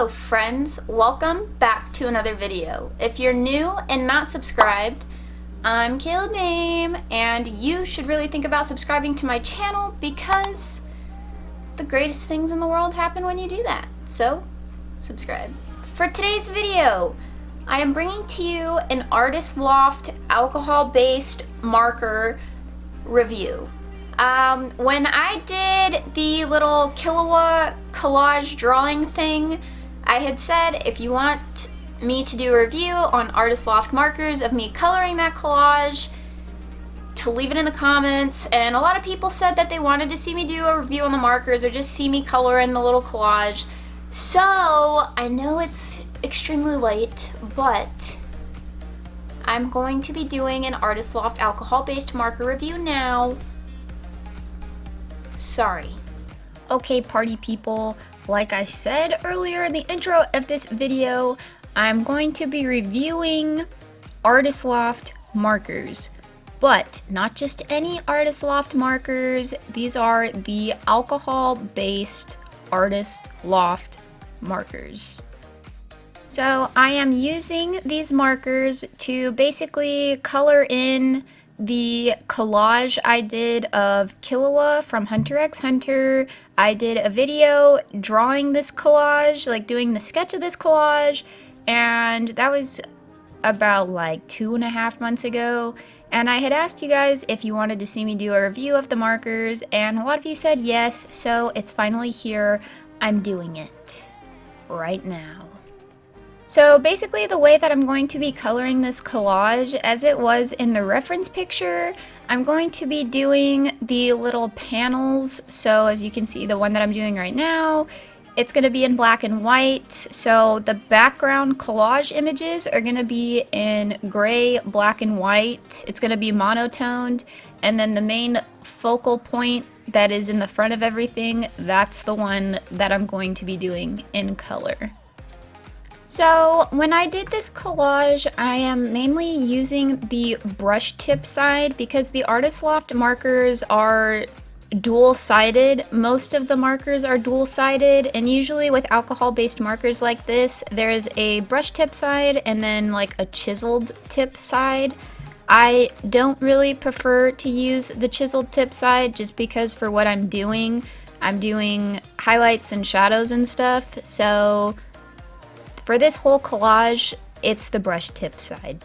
Hello friends, welcome back to another video. If you're new and not subscribed, I'm Kayla Bame, and you should really think about subscribing to my channel because the greatest things in the world happen when you do that. So, subscribe. For today's video, I am bringing to you an Artist Loft alcohol-based marker review. When I did the little Kayla collage drawing thing, I had said if you want me to do a review on Artist Loft markers of me coloring that collage, to leave it in the comments, and a lot of people said that they wanted to see me do a review on the markers or just see me color in the little collage. So, I know it's extremely late, but I'm going to be doing an Artist Loft alcohol-based marker review now. Sorry. Okay, party people, like I said earlier in the intro of this video, I'm going to be reviewing Artist Loft markers. But not just any Artist Loft markers, these are the alcohol-based Artist Loft markers. So I am using these markers to basically color in the collage I did of Kayla from Hunter x Hunter. I did a video drawing this collage, like doing the sketch of this collage, and that was about like 2.5 months ago. And I had asked you guys if you wanted to see me do a review of the markers, and a lot of you said yes, so it's finally here. I'm doing it right now. So basically the way that I'm going to be coloring this collage, as it was in the reference picture, I'm going to be doing the little panels. So as you can see, the one that I'm doing right now, it's going to be in black and white. So the background collage images are going to be in gray, black, and white. It's going to be monotoned. And then the main focal point that is in the front of everything, that's the one that I'm going to be doing in color. So when I did this collage, I am mainly using the brush tip side because the Artist Loft markers are dual-sided. Most of the markers are dual-sided, and usually with alcohol-based markers like this, there is a brush tip side and then like a chiseled tip side. I don't really prefer to use the chiseled tip side just because for what I'm doing highlights and shadows and stuff, so for this whole collage, it's the brush tip side.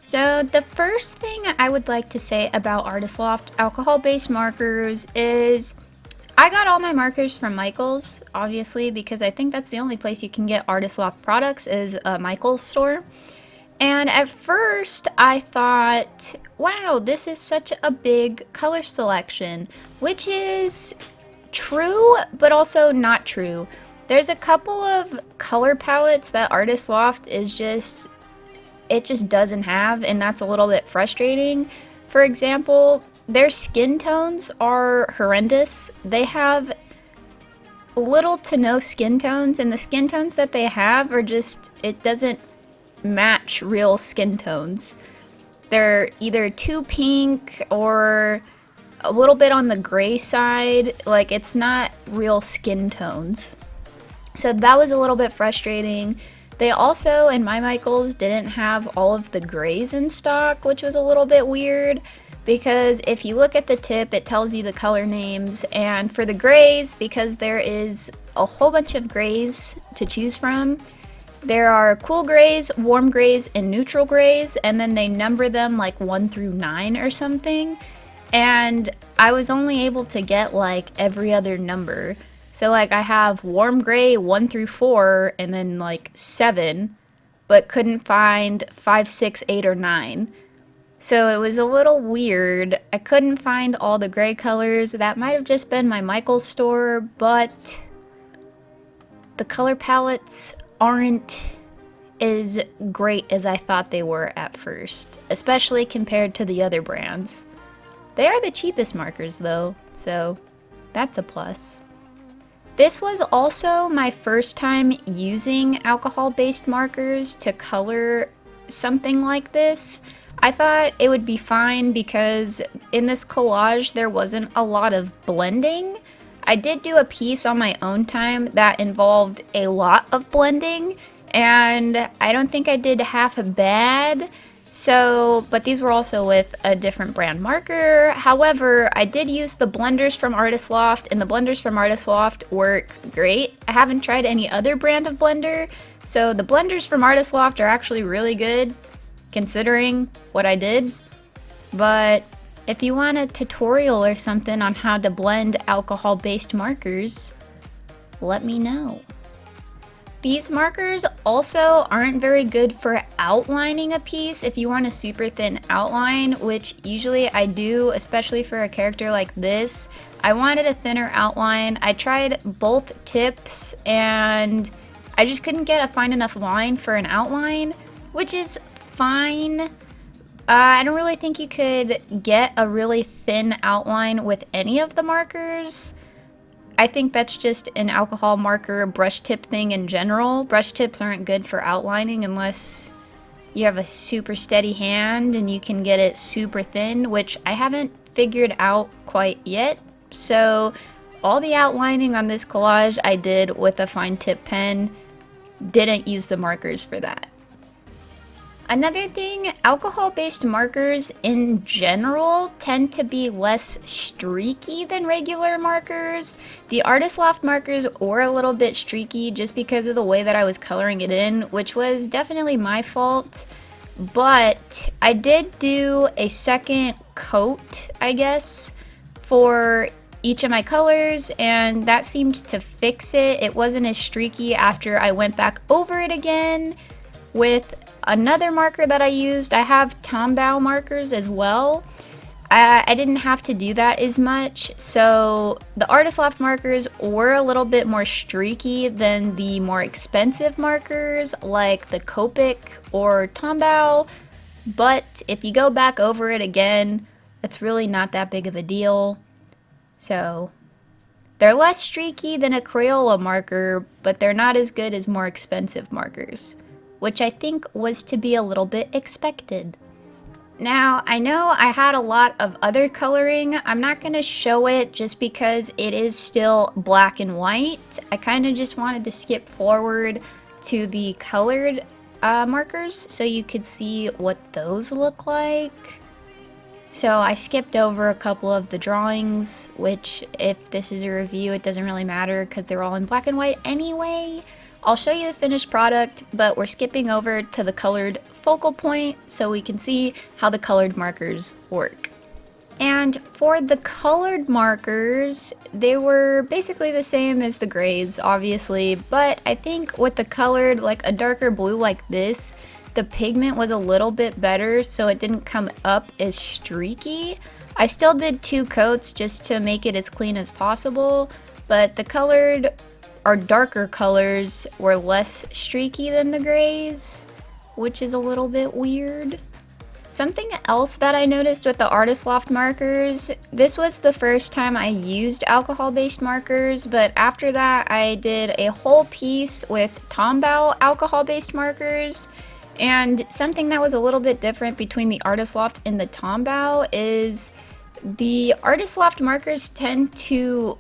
So the first thing I would like to say about Artist Loft alcohol-based markers is I got all my markers from Michael's, obviously, because I think that's the only place you can get Artist Loft products is a Michael's store. And at first I thought, wow, this is such a big color selection, which is true, but also not true. There's a couple of color palettes that Artist Loft just doesn't have, and that's a little bit frustrating. For example, their skin tones are horrendous. They have little to no skin tones, and the skin tones that they have are just, it doesn't match real skin tones. They're either too pink or a little bit on the gray side, like it's not real skin tones. So that was a little bit frustrating. They also, in my Michaels, didn't have all of the grays in stock, which was a little bit weird because if you look at the tip, it tells you the color names. And for the grays, because there is a whole bunch of grays to choose from, there are cool grays, warm grays, and neutral grays, and then they number them like 1 through 9 or something. And I was only able to get like every other number. So like I have warm gray 1 through 4 and then like 7, but couldn't find 5, 6, 8, or 9. So it was a little weird. I couldn't find all the gray colors. That might have just been my Michael's store, but the color palettes aren't as great as I thought they were at first, especially compared to the other brands. They are the cheapest markers though, so that's a plus. This was also my first time using alcohol-based markers to color something like this. I thought it would be fine because in this collage there wasn't a lot of blending, I did do a piece on my own time that involved a lot of blending, and I don't think I did half bad. So, but these were also with a different brand marker. However, I did use the blenders from Artist Loft, and the blenders from Artist Loft work great. I haven't tried any other brand of blender, so the blenders from Artist Loft are actually really good, considering what I did. But if you want a tutorial or something on how to blend alcohol-based markers, let me know. These markers also aren't very good for outlining a piece if you want a super thin outline, which usually I do, especially for a character like this. I wanted a thinner outline. I tried both tips and I just couldn't get a fine enough line for an outline, which is fine. I don't really think you could get a really thin outline with any of the markers. I think that's just an alcohol marker brush tip thing in general. Brush tips aren't good for outlining unless you have a super steady hand and you can get it super thin, which I haven't figured out quite yet. So all the outlining on this collage I did with a fine tip pen, didn't use the markers for that. Another thing, alcohol-based markers in general tend to be less streaky than regular markers. The Artist Loft markers were a little bit streaky just because of the way that I was coloring it in, which was definitely my fault. But I did do a second coat, I guess, for each of my colors, and that seemed to fix it. It wasn't as streaky after I went back over it again with another marker that I used. I have Tombow markers as well. I didn't have to do that as much, so the Artist Loft markers were a little bit more streaky than the more expensive markers like the Copic or Tombow, but if you go back over it again, it's really not that big of a deal. So they're less streaky than a Crayola marker, but they're not as good as more expensive markers, which I think was to be a little bit expected. Now, I know I had a lot of other coloring. I'm not going to show it just because it is still black and white. I kind of just wanted to skip forward to the colored markers so you could see what those look like. So I skipped over a couple of the drawings, which if this is a review, it doesn't really matter because they're all in black and white anyway. I'll show you the finished product, but we're skipping over to the colored focal point so we can see how the colored markers work. And for the colored markers, they were basically the same as the grays, obviously, but I think with the colored, like a darker blue like this, the pigment was a little bit better, so it didn't come up as streaky. I still did 2 coats just to make it as clean as possible, but the colored our darker colors were less streaky than the grays, which is a little bit weird. Something else that I noticed with the Artist Loft markers, this was the first time I used alcohol-based markers, but after that I did a whole piece with Tombow alcohol-based markers, and something that was a little bit different between the Artist Loft and the Tombow is the Artist Loft markers tend to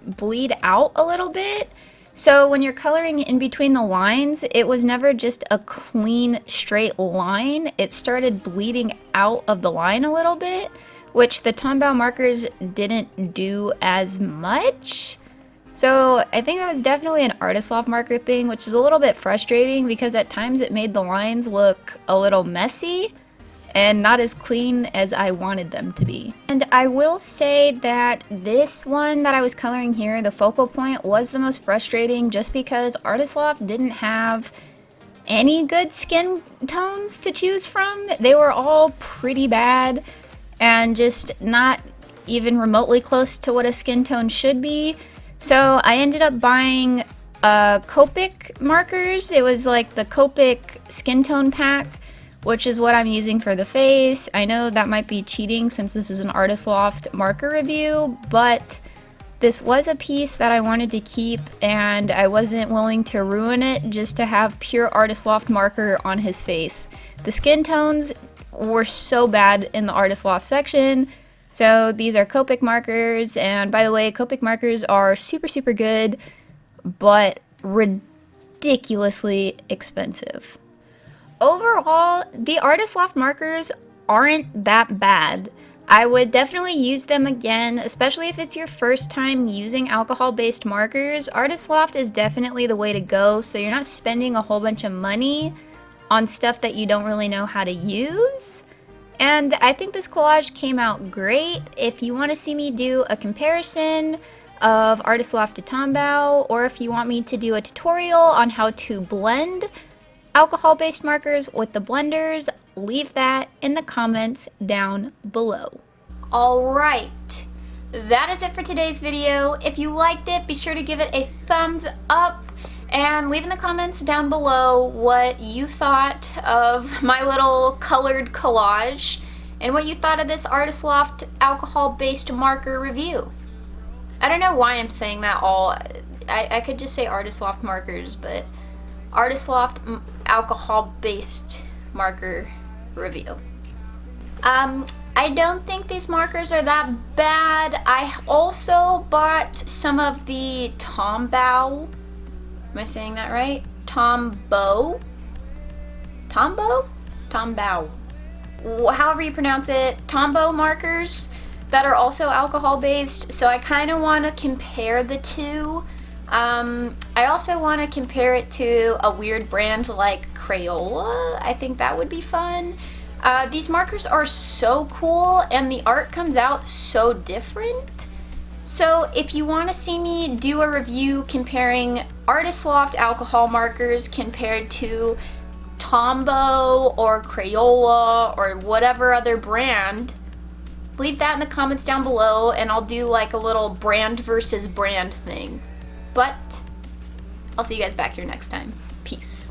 bleed out a little bit. So when you're coloring in between the lines, it was never just a clean straight line. It started bleeding out of the line a little bit, which the Tombow markers didn't do as much. So I think that was definitely an Artist Loft marker thing, which is a little bit frustrating because at times it made the lines look a little messy and not as clean as I wanted them to be. And I will say that this one that I was coloring here, the focal point, was the most frustrating just because Artist Loft didn't have any good skin tones to choose from. They were all pretty bad and just not even remotely close to what a skin tone should be. So I ended up buying Copic markers. It was like the Copic skin tone pack, which is what I'm using for the face. I know that might be cheating since this is an Artist Loft marker review, but this was a piece that I wanted to keep and I wasn't willing to ruin it just to have pure Artist Loft marker on his face. The skin tones were so bad in the Artist Loft section, So these are Copic markers, and by the way, Copic markers are super good, but ridiculously expensive. Overall, the Artist Loft markers aren't that bad. I would definitely use them again, especially if it's your first time using alcohol-based markers. Artist Loft is definitely the way to go, so you're not spending a whole bunch of money on stuff that you don't really know how to use. And I think this collage came out great. If you want to see me do a comparison of Artist Loft to Tombow, or if you want me to do a tutorial on how to blend alcohol-based markers with the blenders, leave that in the comments down below. Alright, that is it for today's video. If you liked it, be sure to give it a thumbs up and leave in the comments down below what you thought of my little colored collage and what you thought of this Artist Loft alcohol-based marker review. I don't know why I'm saying that all. I could just say Artist Loft markers, but Artist Loft alcohol-based marker review. I don't think these markers are that bad. I also bought some of the Tombow. Am I saying that right? Tombow? Tombow? However you pronounce it. Tombow markers that are also alcohol-based. So I kind of want to compare the two. I also want to compare it to a weird brand like Crayola. I think that would be fun. These markers are so cool and the art comes out so different. So if you want to see me do a review comparing Artist Loft alcohol markers compared to Tombow or Crayola or whatever other brand, leave that in the comments down below and I'll do like a little brand versus brand thing. But I'll see you guys back here next time. Peace.